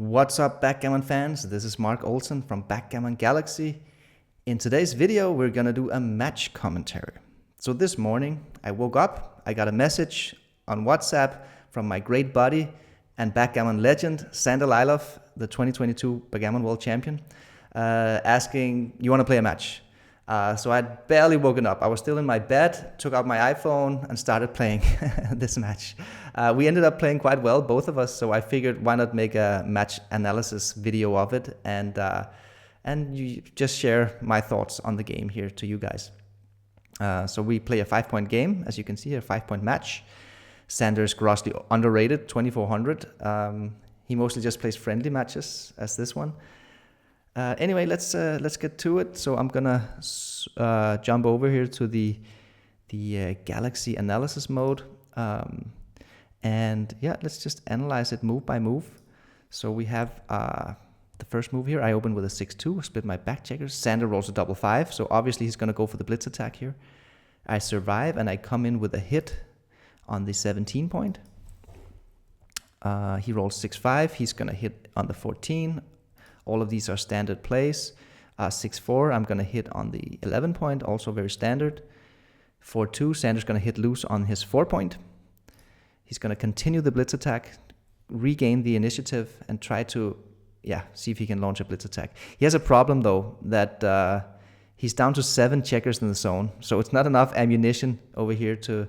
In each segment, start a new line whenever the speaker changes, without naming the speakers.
What's up, Backgammon fans? This is Marc Olsen from Backgammon Galaxy. In today's video, we're gonna do a match commentary. So this morning, I woke up, I got a message on WhatsApp from my great buddy and backgammon legend, Sander Lylloff, the 2022 Backgammon World Champion, asking, you wanna play a match? So I'd barely woken up. I was still in my bed, took out my iPhone and started playing this match. We ended up playing quite well, both of us, so I figured why not make a match analysis video of it and you just share my thoughts on the game here to you guys. So we play a 5-point game, as you can see, a 5-point match. Sander's grossly underrated, 2400. He mostly just plays friendly matches as this one. Anyway, let's get to it. So I'm gonna jump over here to the Galaxy analysis mode, and yeah, let's just analyze it move by move. So we have the first move here. I open with a 6-2, split my back checkers. Sander rolls a double 5, so obviously he's gonna go for the blitz attack here. I survive and I come in with a hit on the 17 point. He rolls 6-5. He's gonna hit on the 14. All of these are standard plays. 6-4, I'm going to hit on the 11 point, also very standard. 4-2, Sander's going to hit loose on his 4 point. He's going to continue the blitz attack, regain the initiative, and try to, see if he can launch a blitz attack. He has a problem, though, that he's down to 7 checkers in the zone, so it's not enough ammunition over here to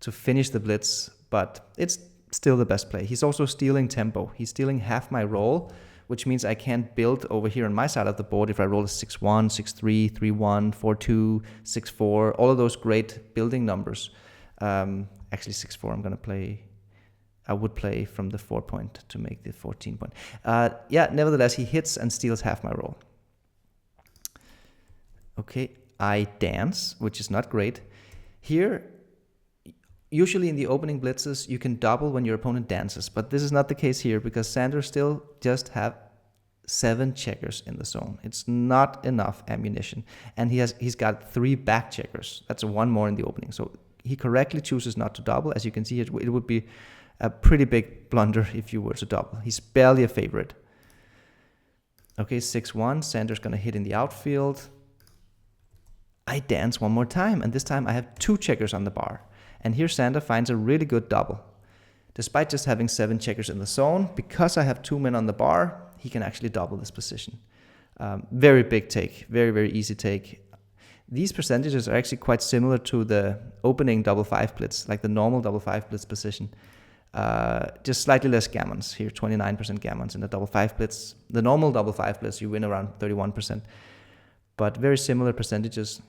finish the blitz, but it's still the best play. He's also stealing tempo. He's stealing half my roll, which means I can't build over here on my side of the board if I roll a 6-1, 6-3, 3-1, 4-2, 6-4, all of those great building numbers. Actually 6-4 I'm going to play, I would play from the 4 point to make the 14 point. Nevertheless, he hits and steals half my roll. Okay, I dance, which is not great. Here, usually in the opening blitzes, you can double when your opponent dances, but this is not the case here because Sander still just have 7 checkers in the zone. It's not enough ammunition, and he's got 3 back checkers. That's 1 more in the opening, so he correctly chooses not to double. As you can see, it would be a pretty big blunder if you were to double. He's barely a favorite. Okay, 6-1. Sander's gonna hit in the outfield. I dance 1 more time, and this time I have 2 checkers on the bar. And here Sander finds a really good double. Despite just having 7 checkers in the zone, because I have 2 men on the bar, he can actually double this position. Very big take, very, very easy take. These percentages are actually quite similar to the opening double 5 blitz, like the normal double 5 blitz position. Just slightly less gammons here, 29% gammons in the double 5 blitz. The normal double 5 blitz, you win around 31%, but very similar percentages.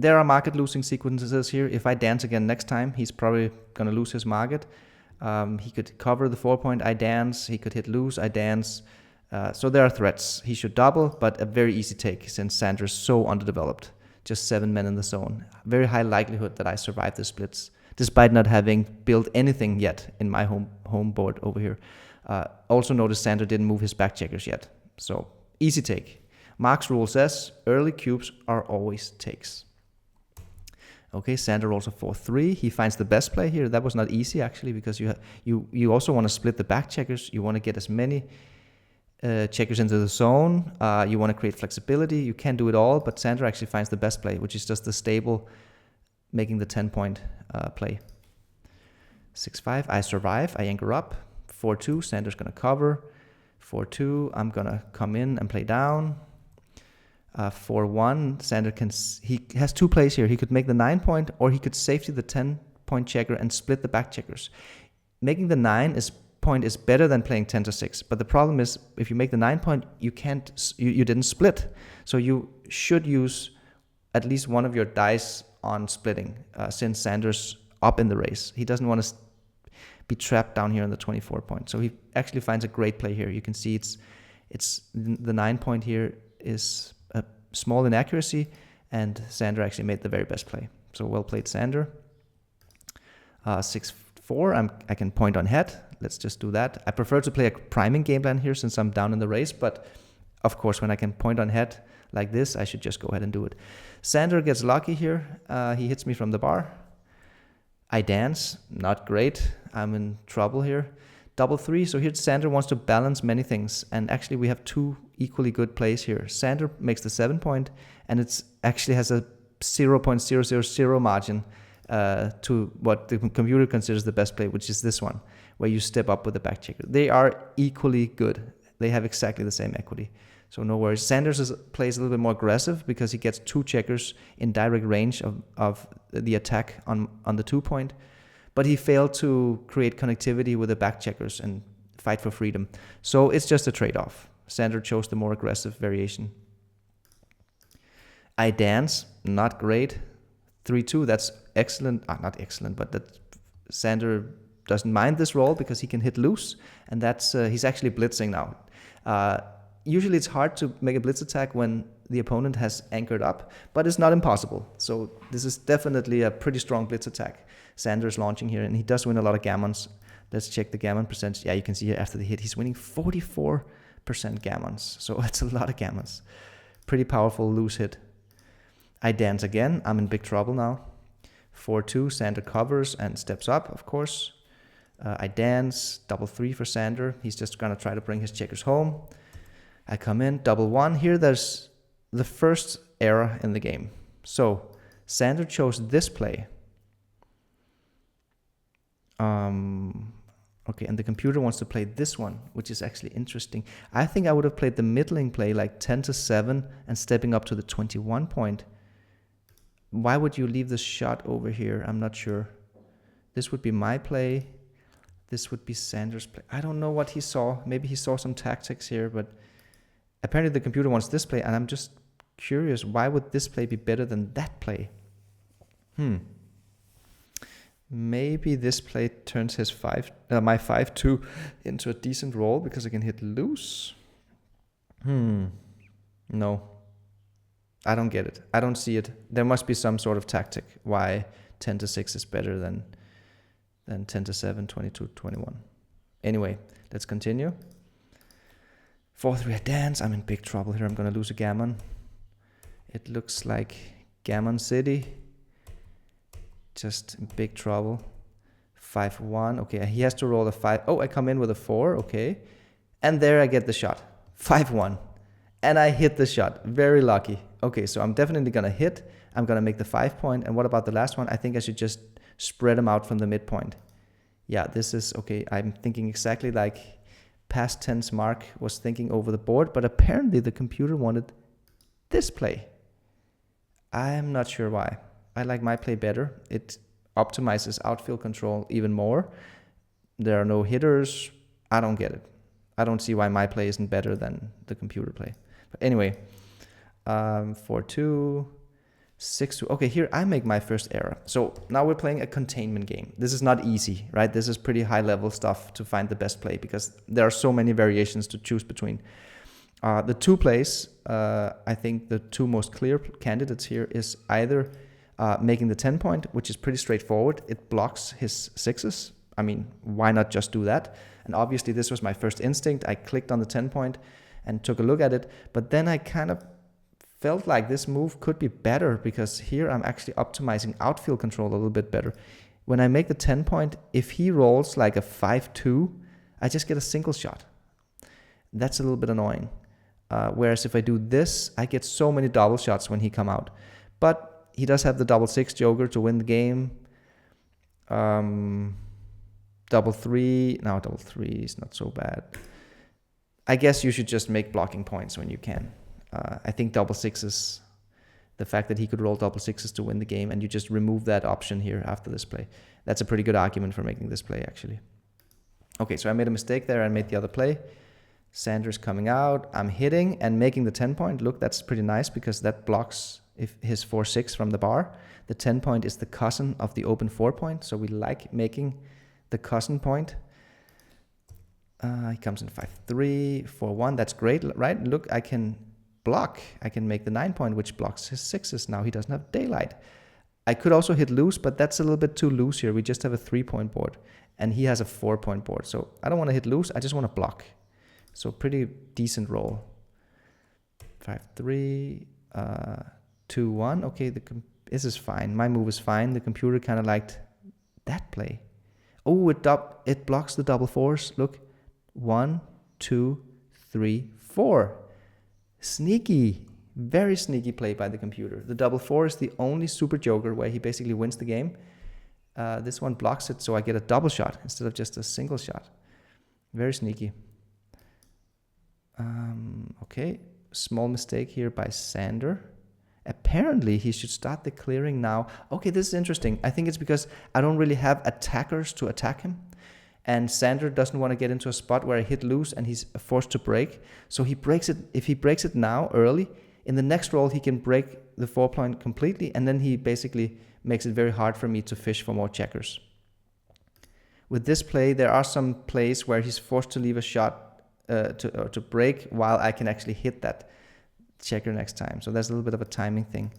There are market losing sequences here. If I dance again next time, he's probably going to lose his market. He could cover the 4 point, I dance. He could hit loose, I dance. So there are threats. He should double, but a very easy take since Sander is so underdeveloped. Just 7 men in the zone. Very high likelihood that I survive the splits, despite not having built anything yet in my home board over here. Also notice Sander didn't move his back checkers yet. So easy take. Marc's rule says early cubes are always takes. Okay, Sander rolls a 4-3. He finds the best play here. That was not easy actually, because you also want to split the back checkers. You want to get as many checkers into the zone. You want to create flexibility. You can't do it all, but Sander actually finds the best play, which is just the stable, making the 10-point play. 6-5, I survive. I anchor up. 4-2, Sander's gonna cover. 4-2, I'm gonna come in and play down. 4-1, Sander he has 2 plays here. He could make the 9 point, or he could safety the 10-point checker and split the back checkers. Making the 9 point is better than playing 10-6, but the problem is if you make the 9 point, you didn't split. So you should use at least one of your dice on splitting, since Sander's up in the race. He doesn't want to be trapped down here on the 24 point. So he actually finds a great play here. You can see it's the 9 point here is a small inaccuracy, and Sander actually made the very best play. So well played, Sander. 6-4, I can point on head. Let's just do that. I prefer to play a priming game plan here since I'm down in the race, but of course when I can point on head like this, I should just go ahead and do it. Sander gets lucky here. He hits me from the bar. I dance, not great. I'm in trouble here. Double 3, so here Sander wants to balance many things, and actually we have two equally good plays here. Sander makes the 7 point, and it's actually has a 0.000 margin to what the computer considers the best play, which is this one, where you step up with the back checker. They are equally good. They have exactly the same equity. So no worries. Sanders plays a little bit more aggressive because he gets two checkers in direct range of the attack on the 2 point. But he failed to create connectivity with the back checkers and fight for freedom. So it's just a trade-off. Sander chose the more aggressive variation. I dance, not great. 3-2, that's excellent. Not excellent, but that Sander doesn't mind this roll because he can hit loose. And that's he's actually blitzing now. Usually it's hard to make a blitz attack when the opponent has anchored up, but it's not impossible. So this is definitely a pretty strong blitz attack. Sanders launching here, and he does win a lot of gammons. Let's check the gammon percentage. Yeah, you can see here after the hit, he's winning 44% gammons. So that's a lot of gammons. Pretty powerful loose hit. I dance again. I'm in big trouble now. 4-2, Sander covers and steps up, of course. I dance, double 3 for Sander. He's just gonna try to bring his checkers home. I come in, double 1. Here there's the first error in the game. So Sander chose this play. Okay, and the computer wants to play this one, which is actually interesting. I think I would have played the middling play, like 10-7 and stepping up to the 21 point. Why would you leave the shot over here? I'm not sure. This would be my play. This would be Sander's play. I don't know what he saw. Maybe he saw some tactics here, but apparently the computer wants this play, and I'm just curious, why would this play be better than that play? Maybe this play turns his my 5-2 into a decent roll because I can hit loose. No. I don't get it. I don't see it. There must be some sort of tactic why 10-6 is better than 10-7, 22-21. Anyway, let's continue. 4-3 I dance. I'm in big trouble here. I'm going to lose a gammon. It looks like Gammon City. Just in big trouble. 5-1. Okay, he has to roll a 5. Oh, I come in with a 4. Okay. And there I get the shot. 5-1. And I hit the shot. Very lucky. Okay, so I'm definitely going to hit. I'm going to make the 5 point. And what about the last one? I think I should just spread them out from the midpoint. Yeah, this is okay. I'm thinking exactly like past tense Mark was thinking over the board, but apparently the computer wanted this play. I'm not sure why. I like my play better. It optimizes outfield control even more. There are no hitters. I don't get it. I don't see why my play isn't better than the computer play. But anyway, 4-2, 6-2. Okay, here I make my first error. So now we're playing a containment game. This is not easy, right? This is pretty high level stuff to find the best play because there are so many variations to choose between. The two plays, I think the two most clear candidates here is either making the 10 point, which is pretty straightforward. It blocks his 6s. I mean, why not just do that? And obviously this was my first instinct. I clicked on the 10 point and took a look at it. But then I kind of felt like this move could be better because here I'm actually optimizing outfield control a little bit better. When I make the 10 point, if he rolls like a 5-2, I just get a single shot. That's a little bit annoying. Whereas if I do this, I get so many double shots when he come out. But he does have the double 6 joker to win the game. Double 3. No, double 3 is not so bad. I guess you should just make blocking points when you can. I think double 6s, the fact that he could roll double 6s to win the game, and you just remove that option here after this play. That's a pretty good argument for making this play, actually. Okay, so I made a mistake there. I made the other play. Sanders coming out. I'm hitting and making the 10 point. Look, that's pretty nice because that blocks his 4-6 from the bar. The 10 point is the cousin of the open 4 point, so we like making the cousin point. He comes in 5-3, 4-1. That's great, right? Look, I can block. I can make the 9 point, which blocks his 6s. Now he doesn't have daylight. I could also hit loose, but that's a little bit too loose here. We just have a 3-point board, and he has a 4-point board. So I don't want to hit loose. I just want to block. So pretty decent roll. 5-3, 2-1. Okay, this is fine. My move is fine. The computer kind of liked that play. Oh, it blocks the double fours. Look, 1, 2, 3, 4. Sneaky, very sneaky play by the computer. The double four is the only super joker where he basically wins the game. This one blocks it, so I get a double shot instead of just a single shot. Very sneaky. Okay, small mistake here by Sander. Apparently, he should start the clearing now. Okay, this is interesting. I think it's because I don't really have attackers to attack him. And Sander doesn't want to get into a spot where I hit loose and he's forced to break. So he breaks it. If he breaks it now early, in the next roll, he can break the 4-point completely. And then he basically makes it very hard for me to fish for more checkers. With this play, there are some plays where he's forced to leave a shot to break while I can actually hit that checker next time. So there's a little bit of a timing thing.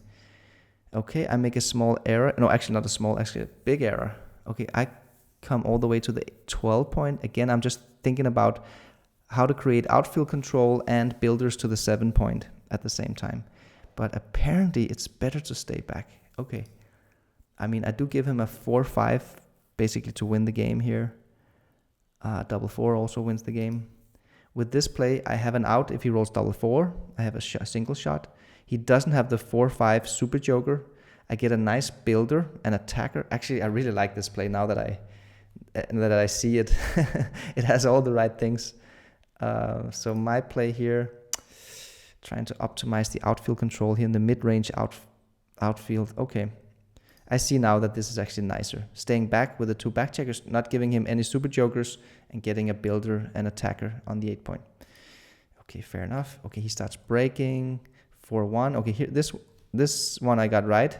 Okay, I make a small error. No, actually not a small, actually a big error. Okay, I come all the way to the 12-point. Again, I'm just thinking about how to create outfield control and builders to the 7-point at the same time. But apparently it's better to stay back. Okay. I mean, I do give him a 4-5 basically to win the game here. Double four also wins the game. With this play, I have an out if he rolls double four. I have a single shot. He doesn't have the 4-5 super joker. I get a nice builder and attacker. Actually, I really like this play now that I see it. It has all the right things. So my play here, trying to optimize the outfield control here in the mid-range outfield. Okay. I see now that this is actually nicer. Staying back with the 2 back checkers, not giving him any super jokers, and getting a builder and attacker on the 8-point. Okay, fair enough. Okay, he starts breaking 4-1. Okay, here this one I got right.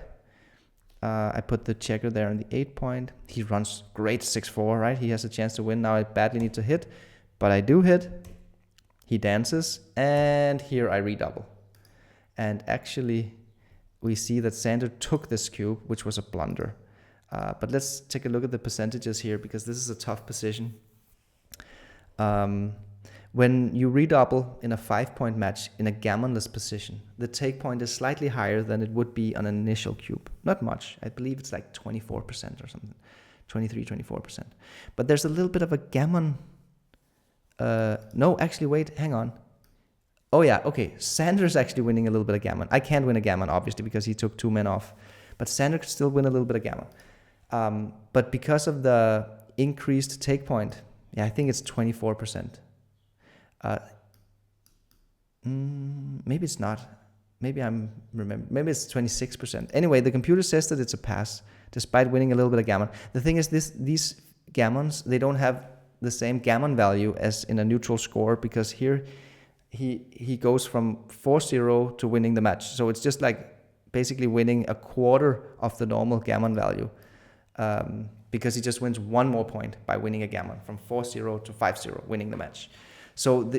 I put the checker there on the 8-point. He runs great 6-4, right? He has a chance to win. Now I badly need to hit, but I do hit. He dances, and here I redouble. And actually, we see that Sander took this cube, which was a blunder. But let's take a look at the percentages here, because this is a tough position. When you redouble in a 5-point match in a gammonless position, the take point is slightly higher than it would be on an initial cube. Not much. I believe it's like 24% or something. 23, 24%. But there's a little bit of a gammon. No, actually, wait, hang on. Oh yeah, okay. Sander's actually winning a little bit of gammon. I can't win a gammon, obviously, because he took 2 men off. But Sander could still win a little bit of gammon. But because of the increased take point, yeah, I think it's 24%. Maybe it's not. Maybe maybe it's 26%. Anyway, the computer says that it's a pass, despite winning a little bit of gammon. The thing is, these gammons, they don't have the same gammon value as in a neutral score, because here he goes from 4-0 to winning the match. So it's just like basically winning a quarter of the normal gammon value, because he just wins 1 more point by winning a gammon from 4-0 to 5-0, winning the match. So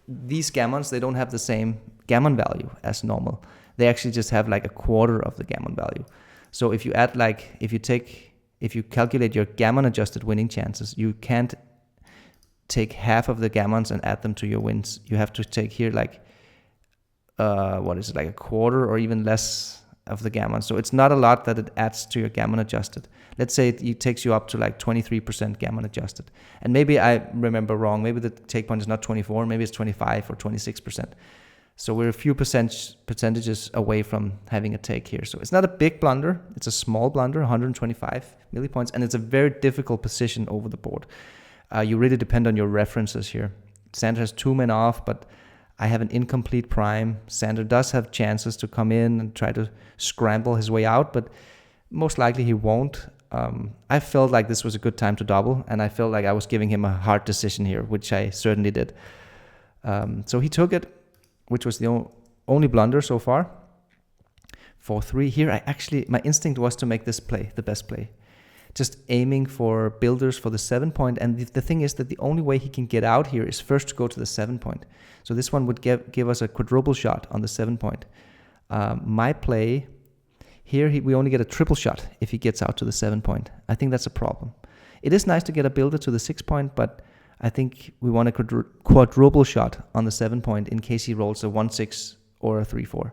these gammons, they don't have the same gammon value as normal. They actually just have like a quarter of the gammon value. So if you add if you calculate your gammon adjusted winning chances, you can't take half of the gammons and add them to your wins. You have to take here like a quarter or even less of the gammon. So it's not a lot that it adds to your gammon adjusted. Let's say it takes you up to like 23% gammon adjusted. And maybe I remember wrong. Maybe the take point is not 24, maybe it's 25 or 26%. So we're a few percentages away from having a take here. So it's not a big blunder. It's a small blunder, 125 millipoints, and it's a very difficult position over the board. You really depend on your references here. Sander has 2 men off, but I have an incomplete prime. Sander does have chances to come in and try to scramble his way out, but most likely he won't. I felt like this was a good time to double, and I felt like I was giving him a hard decision here, which I certainly did. So he took it, which was the only blunder so far. 4-3. Here, my instinct was to make this play the best play. Just aiming for builders for the 7-point. And the thing is that the only way he can get out here is first to go to the 7-point. So this one would give us a quadruple shot on the 7-point. My play, here we only get a triple shot if he gets out to the 7-point. I think that's a problem. It is nice to get a builder to the 6-point, but I think we want a quadruple shot on the 7-point in case he rolls a 1-6 or a 3-4.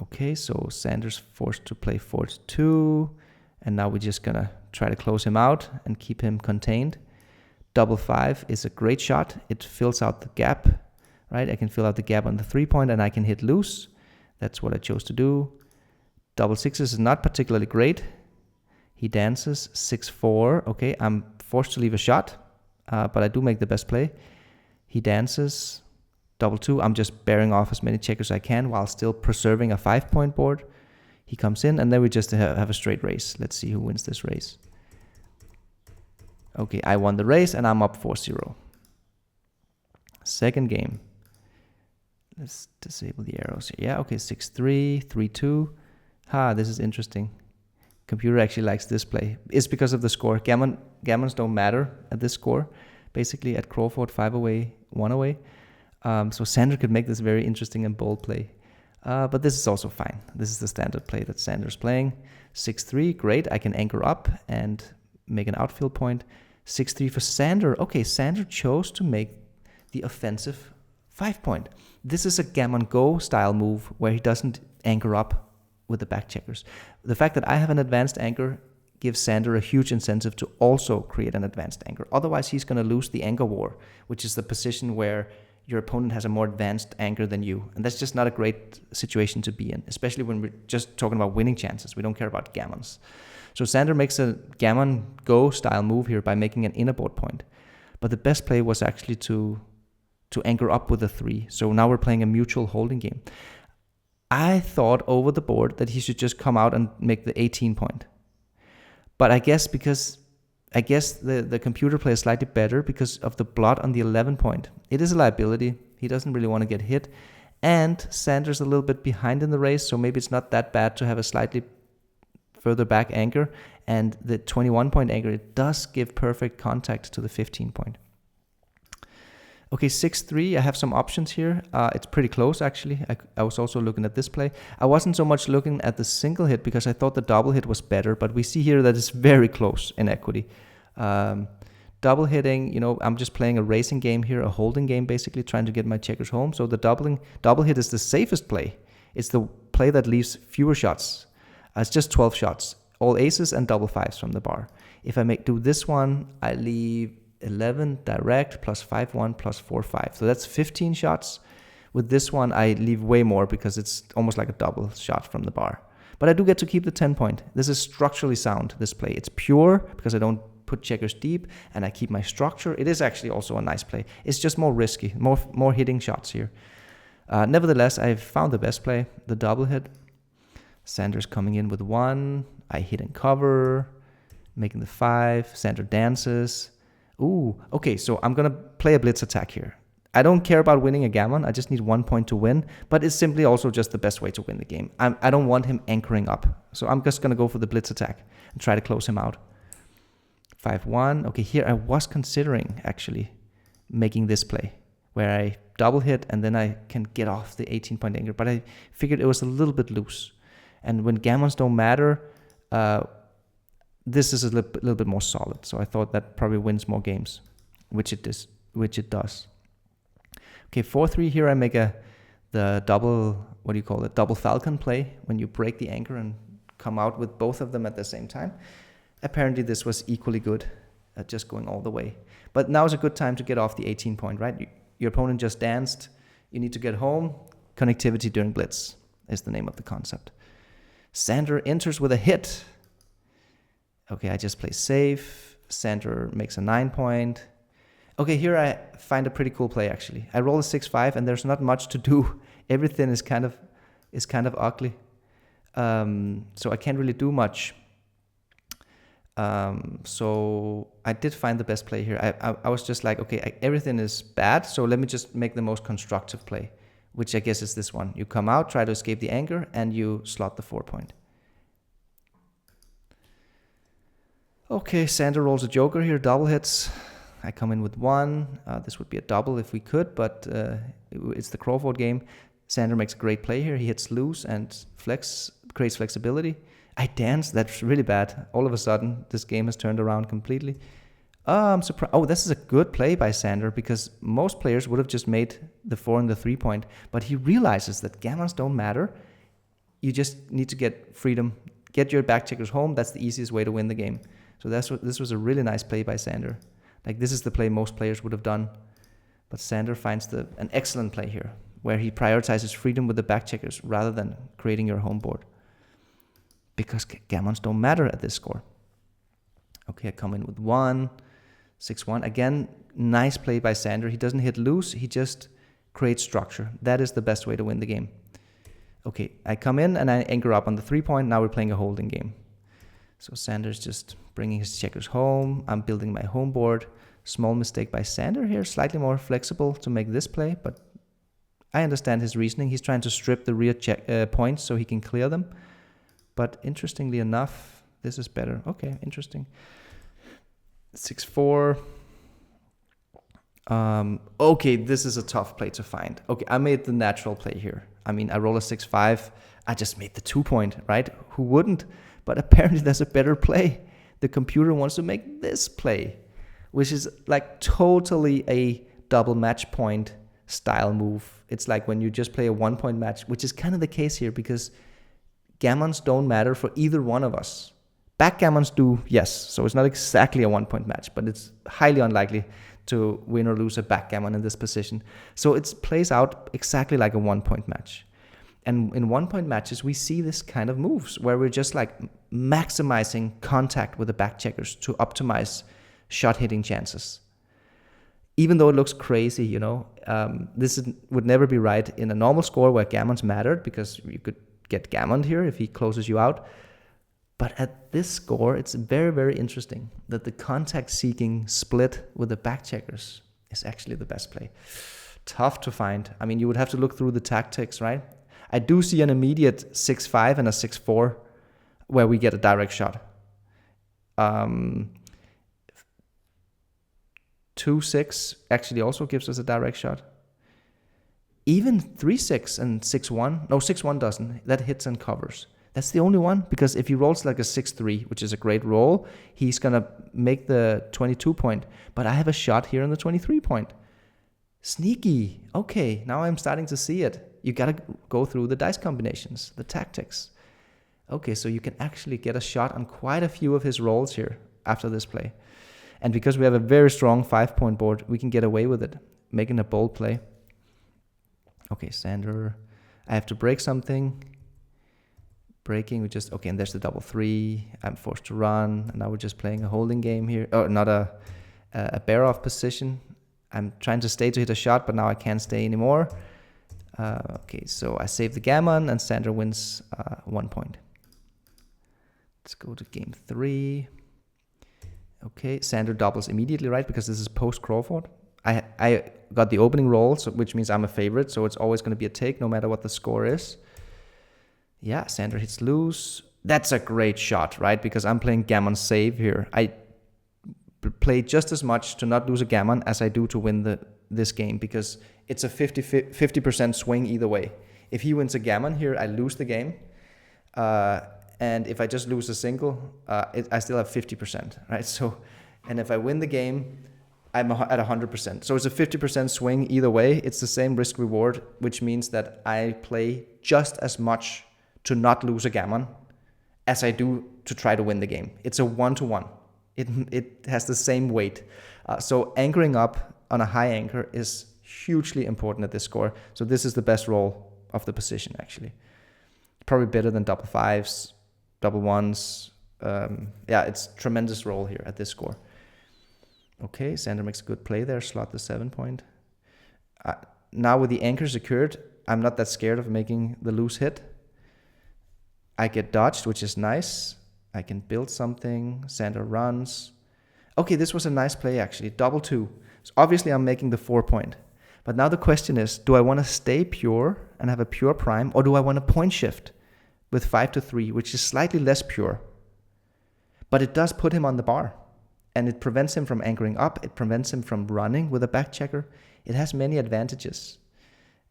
Okay, so Sander's forced to play 4-2, And now we're just gonna try to close him out and keep him contained. Double 5 is a great shot. It fills out the gap, right? I can fill out the gap on the 3-point and I can hit loose. That's what I chose to do. Double 6s is not particularly great. He dances 6-4. Okay, I'm forced to leave a shot, but I do make the best play. He dances double 2. I'm just bearing off as many checkers as I can while still preserving a 5-point board. He comes in, and then we just have a straight race. Let's see who wins this race. Okay, I won the race, and I'm up 4-0. Second game. Let's disable the arrows here. Yeah, okay, 6-3, 3-2. This is interesting. Computer actually likes this play. It's because of the score. Gammons don't matter at this score. Basically, at Crawford, 5 away, 1 away. So Sander could make this very interesting and bold play. But this is also fine. This is the standard play that Sander's playing. 6-3, great. I can anchor up and make an outfield point. 6-3 for Sander. Okay, Sander chose to make the offensive 5-point. This is a gammon go style move where he doesn't anchor up with the back checkers. The fact that I have an advanced anchor gives Sander a huge incentive to also create an advanced anchor. Otherwise, he's going to lose the anchor war, which is the position where your opponent has a more advanced anchor than you. And that's just not a great situation to be in, especially when we're just talking about winning chances. We don't care about gammons. So Sander makes a gammon go style move here by making an inner board point. But the best play was actually to anchor up with a 3. So now we're playing a mutual holding game. I thought over the board that he should just come out and make the 18-point. But I guess the computer plays slightly better because of the blot on the 11-point. It is a liability. He doesn't really want to get hit. And Sander's a little bit behind in the race, so maybe it's not that bad to have a slightly further back anchor. And the 21-point anchor, it does give perfect contact to the 15-point. Okay, 6-3, I have some options here. It's pretty close, actually. I was also looking at this play. I wasn't so much looking at the single hit because I thought the double hit was better, but we see here that it's very close in equity. Double hitting, I'm just playing a racing game here, a holding game, basically, trying to get my checkers home. So the double hit is the safest play. It's the play that leaves fewer shots. It's just 12 shots, all aces and double 5s from the bar. If I do this one, I leave 11 direct plus 5-1 plus 4-5. So that's 15 shots. With this one, I leave way more because it's almost like a double shot from the bar. But I do get to keep the 10-point. This is structurally sound, this play. It's pure because I don't put checkers deep and I keep my structure. It is actually also a nice play. It's just more risky, more hitting shots here. Nevertheless, I've found the best play, the double hit. Sander's coming in with 1. I hit and cover, making the 5. Sander dances. Ooh, okay, so I'm going to play a blitz attack here. I don't care about winning a gammon. I just need 1 point to win, but it's simply also just the best way to win the game. I don't want him anchoring up. So I'm just going to go for the blitz attack and try to close him out. 5-1. Okay, here I was considering actually making this play where I double hit and then I can get off the 18-point anchor, but I figured it was a little bit loose. And when gammons don't matter, this is a little bit more solid. So I thought that probably wins more games, which it does. Okay, 4-3 here I make the double, double falcon play when you break the anchor and come out with both of them at the same time. Apparently this was equally good at just going all the way. But now is a good time to get off the 18-point, right? Your opponent just danced. You need to get home. Connectivity during blitz is the name of the concept. Sander enters with a hit. Okay, I just play safe. Sander makes a 9-point. Okay, here I find a pretty cool play actually. I roll a 6-5 and there's not much to do. Everything is kind of ugly. So I can't really do much. So I did find the best play here. I was just like, okay, everything is bad, so let me just make the most constructive play, which I guess is this one. You come out, try to escape the anchor, and you slot the 4-point. Okay, Sander rolls a joker here, double hits. I come in with 1. This would be a double if we could, but it's the Crawford game. Sander makes a great play here. He hits loose and creates flexibility. I dance. That's really bad. All of a sudden, this game has turned around completely. I'm surprised. Oh, this is a good play by Sander because most players would have just made the 4 and the 3-point, but he realizes that gammons don't matter. You just need to get freedom, get your back checkers home. That's the easiest way to win the game. So this was a really nice play by Sander. Like, this is the play most players would have done. But Sander finds an excellent play here, where he prioritizes freedom with the back checkers rather than creating your home board. Because gammons don't matter at this score. Okay, I come in with 1, 6-1. Again, nice play by Sander. He doesn't hit loose, he just creates structure. That is the best way to win the game. Okay, I come in and I anchor up on the 3-point. Now we're playing a holding game. So Sander's just bringing his checkers home. I'm building my home board. Small mistake by Sander here, slightly more flexible to make this play, but I understand his reasoning. He's trying to strip the rear points so he can clear them. But interestingly enough, this is better. Okay, interesting. 6-4. Okay, this is a tough play to find. Okay, I made the natural play here. I mean, I roll a 6-5. I just made the 2-point, right? Who wouldn't? But apparently there's a better play. The computer wants to make this play, which is like totally a double match point style move. It's like when you just play a 1-point match, which is kind of the case here because gammons don't matter for either one of us. Backgammons do, yes. So it's not exactly a 1-point match, but it's highly unlikely to win or lose a backgammon in this position. So it plays out exactly like a 1-point match. And in 1-point matches, we see this kind of moves where we're just like maximizing contact with the back checkers to optimize shot hitting chances. Even though it looks crazy, you know, would never be right in a normal score where gammons mattered because you could get gammoned here if he closes you out. But at this score, it's very, very interesting that the contact-seeking split with the back checkers is actually the best play. Tough to find. I mean, you would have to look through the tactics, right? I do see an immediate 6-5 and a 6-4 where we get a direct shot. 2-6 actually also gives us a direct shot. Even 3-6 and 6-1. No, 6-1 doesn't. That hits and covers. That's the only one, because if he rolls like a 6-3, which is a great roll, he's going to make the 22-point. But I have a shot here on the 23-point. Sneaky. Okay, now I'm starting to see it. You got to go through the dice combinations, the tactics. Okay, so you can actually get a shot on quite a few of his rolls here after this play. And because we have a very strong 5-point board, we can get away with it, making a bold play. Okay, Sander, I have to break something. Breaking, okay, and there's the double 3. I'm forced to run, and now we're just playing a holding game here. Oh, not a bear-off position. I'm trying to stay to hit a shot, but now I can't stay anymore. Okay, so I save the gammon, and Sander wins 1 point. Let's go to game 3. Okay, Sander doubles immediately, right? Because this is post-Crawford. I got the opening roll, which means I'm a favorite, so it's always going to be a take no matter what the score is. Yeah, Sander hits loose. That's a great shot, right? Because I'm playing gammon save here. I play just as much to not lose a gammon as I do to win this game, because it's a 50% swing either way. If he wins a gammon here, I lose the game. And if I just lose a single, I still have 50%, right? So, and if I win the game, I'm at 100%. So it's a 50% swing either way. It's the same risk reward, which means that I play just as much to not lose a gammon as I do to try to win the game. It's a 1-to-1. It has the same weight. So anchoring up on a high anchor is hugely important at this score. So this is the best roll of the position, actually. Probably better than double 5s, double 1s. Yeah, it's tremendous roll here at this score. Okay, Sander makes a good play there, slot the 7-point. Now with the anchor secured, I'm not that scared of making the loose hit. I get dodged, which is nice. I can build something. Sander runs. Okay, this was a nice play, actually. Double 2. So obviously, I'm making the 4-point. But now the question is, do I want to stay pure and have a pure prime, or do I want to point shift with 5-3, which is slightly less pure? But it does put him on the bar, and it prevents him from anchoring up. It prevents him from running with a back checker. It has many advantages.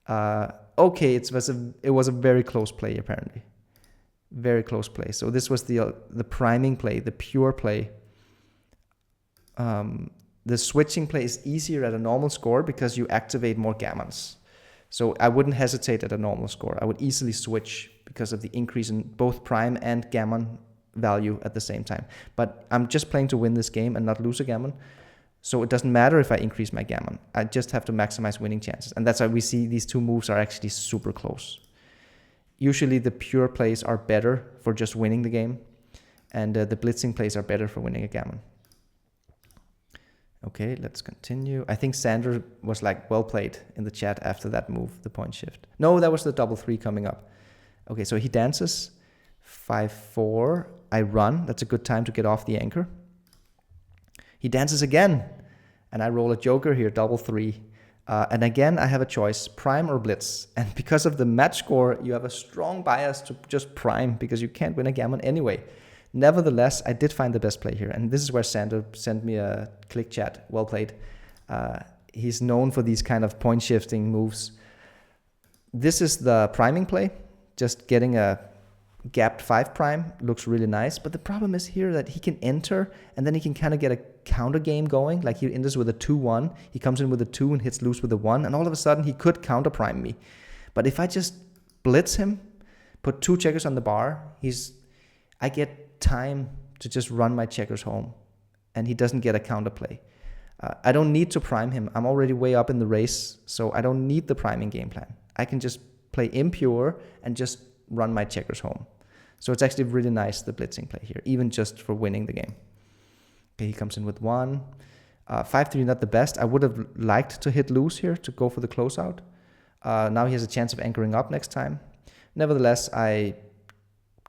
Okay, it was a very close play, apparently. Very close play. So this was the priming play, the pure play. The switching play is easier at a normal score because you activate more gammons. So I wouldn't hesitate at a normal score. I would easily switch because of the increase in both prime and gammon value at the same time. But I'm just playing to win this game and not lose a gammon. So it doesn't matter if I increase my gammon. I just have to maximize winning chances. And that's why we see these two moves are actually super close. Usually the pure plays are better for just winning the game. And the blitzing plays are better for winning a gammon. Okay, let's continue. I think Sander was like, well played in the chat after that move, the point shift. No, that was the double 3 coming up. Okay, so he dances. 5-4. I run. That's a good time to get off the anchor. He dances again. And I roll a joker here, double 3. And again, I have a choice, prime or blitz. And because of the match score, you have a strong bias to just prime because you can't win a gammon anyway. Nevertheless, I did find the best play here. And this is where Sander sent me a click chat. Well played. He's known for these kind of point shifting moves. This is the priming play. Just getting a gapped 5 prime looks really nice. But the problem is here that he can enter and then he can kind of get a counter game going. Like he enters with a 2-1. He comes in with a 2 and hits loose with a 1. And all of a sudden he could counter prime me. But if I just blitz him, put 2 checkers on the bar, I get time to just run my checkers home. And he doesn't get a counterplay. I don't need to prime him. I'm already way up in the race. So I don't need the priming game plan. I can just play impure and just run my checkers home. So it's actually really nice, the blitzing play here, even just for winning the game. Okay, he comes in with 1. 5-3, not the best. I would have liked to hit loose here to go for the closeout. Now he has a chance of anchoring up next time. Nevertheless, I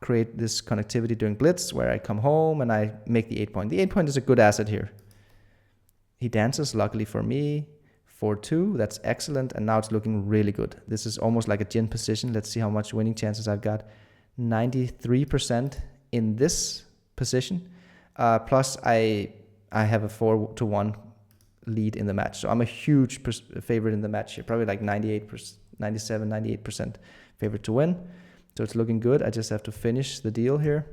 create this connectivity during blitz where I come home and I make the 8 point. The 8 point is a good asset here. He dances, luckily for me. 4-2, that's excellent. And now it's looking really good. This is almost like a gin position. Let's see how much winning chances I've got. 93% in this position. Plus I have a 4-1 lead in the match. So I'm a huge favorite in the match here. Probably like 97, 98% favorite to win. So it's looking good. I just have to finish the deal here.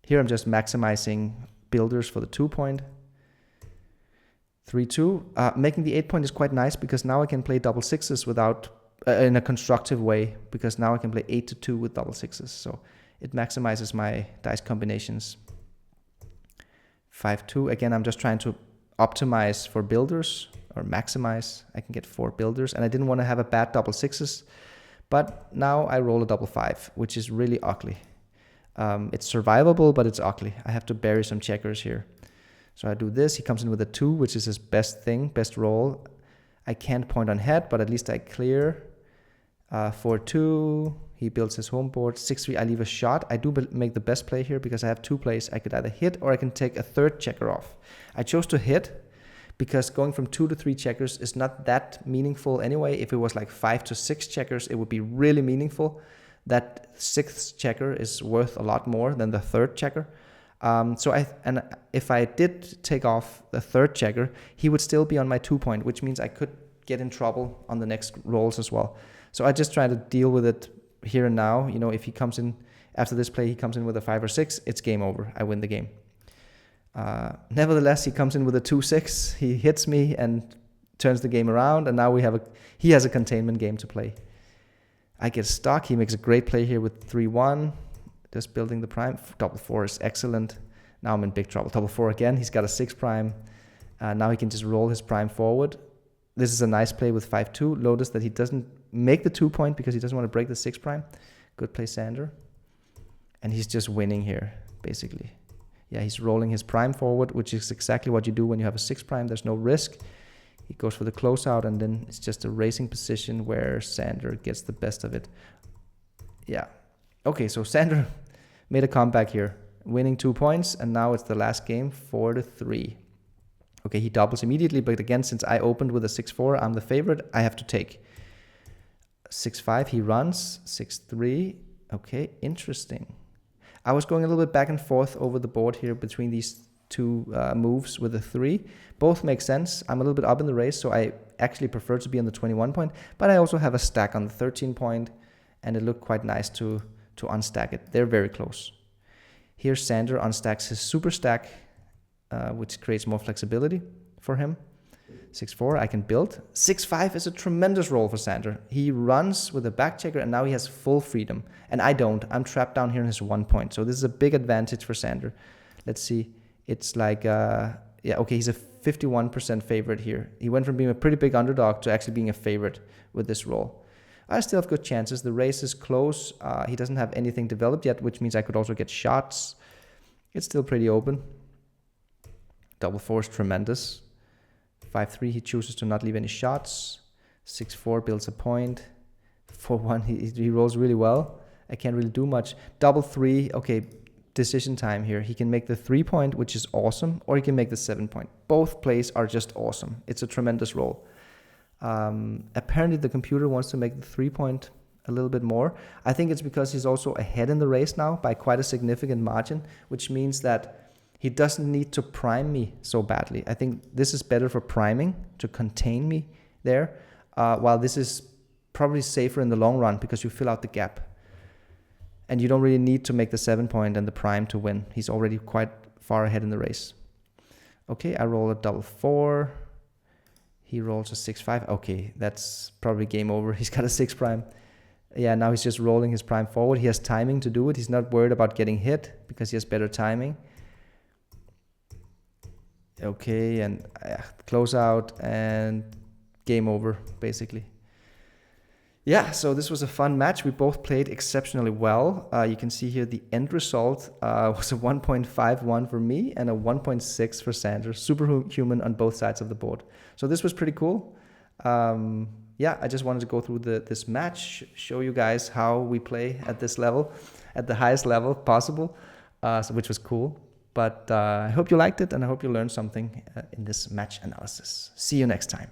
Here I'm just maximizing builders for the 2 point. 3-2. Making the 8 point is quite nice because now I can play double 6s without in a constructive way, because now I can play 8-2 with double 6s. So it maximizes my dice combinations. 5-2. Again, I'm just trying to optimize for builders or maximize. I can get 4 builders, and I didn't want to have a bad double 6s. But now I roll a double 5, which is really ugly. It's survivable, but it's ugly. I have to bury some checkers here. So I do this. He comes in with a 2, which is his best thing, best roll. I can't point on head, but at least I clear. 4-2. He builds his home board. 6-3. I leave a shot. I do make the best play here because I have 2 plays. I could either hit or I can take a 3rd checker off. I chose to hit because going from 2 to 3 checkers is not that meaningful anyway. If it was like 5 to 6 checkers, it would be really meaningful. That 6th checker is worth a lot more than the 3rd checker. So if I did take off the 3rd checker, he would still be on my 2 point, which means I could get in trouble on the next rolls as well. So I just try to deal with it here and now. You know, if he comes in after this play, he comes in with a 5 or 6, it's game over. I win the game. Nevertheless, he comes in with a 2-6. He hits me and turns the game around, and now he has a containment game to play. I get stuck. He makes a great play here with 3-1. Just building the prime. Double 4 is excellent. Now I'm in big trouble. Double 4 again. He's got a 6 prime. Now he can just roll his prime forward. This is a nice play with 5-2. Notice that he doesn't make the 2 point because he doesn't want to break the 6 prime. Good play, Sander. And he's just winning here, basically. Yeah, he's rolling his prime forward, which is exactly what you do when you have a 6 prime. There's no risk. He goes for the closeout, and then it's just a racing position where Sander gets the best of it. Yeah. Okay, so Sander made a comeback here, winning 2 points, and now it's the last game, 4-3. Okay, he doubles immediately, but again, since I opened with a 6-4, I'm the favorite, I have to take. 6-5, he runs. 6-3. Okay, interesting. I was going a little bit back and forth over the board here between these 2 moves with a 3. Both make sense. I'm a little bit up in the race, so I actually prefer to be on the 21 point, but I also have a stack on the 13 point, and it looked quite nice to unstack it. They're very close. Here, Sander unstacks his super stack, which creates more flexibility for him. 6-4, I can build. 6-5 is a tremendous roll for Sander. He runs with a back checker and now he has full freedom. And I don't. I'm trapped down here in his 1 point. So this is a big advantage for Sander. Let's see. It's like, yeah, okay, he's a 51% favorite here. He went from being a pretty big underdog to actually being a favorite with this roll. I still have good chances. The race is close. He doesn't have anything developed yet, which means I could also get shots. It's still pretty open. Double 4 is tremendous. 5-3, he chooses to not leave any shots. 6-4 builds a point. 4-1, he rolls really well. I can't really do much. Double 3, okay, decision time here. He can make the 3 point, which is awesome, or he can make the 7 point. Both plays are just awesome. It's a tremendous roll. Apparently the computer wants to make the 3 point a little bit more. I think it's because he's also ahead in the race now by quite a significant margin, which means that he doesn't need to prime me so badly. I think this is better for priming, to contain me there, while this is probably safer in the long run because you fill out the gap. And you don't really need to make the 7 point and the prime to win. He's already quite far ahead in the race. Okay, I roll a double 4. He rolls a 6-5. Okay, that's probably game over. He's got a 6 prime. Yeah, now he's just rolling his prime forward. He has timing to do it. He's not worried about getting hit because he has better timing. Okay, and close out and game over, basically. Yeah, so this was a fun match. We both played exceptionally well. You can see here the end result was a 1.51 for me and a 1.6 for Sander. Superhuman on both sides of the board. So this was pretty cool. Yeah, I just wanted to go through this match, show you guys how we play at this level, at the highest level possible, which was cool. But I hope you liked it and I hope you learned something in this match analysis. See you next time.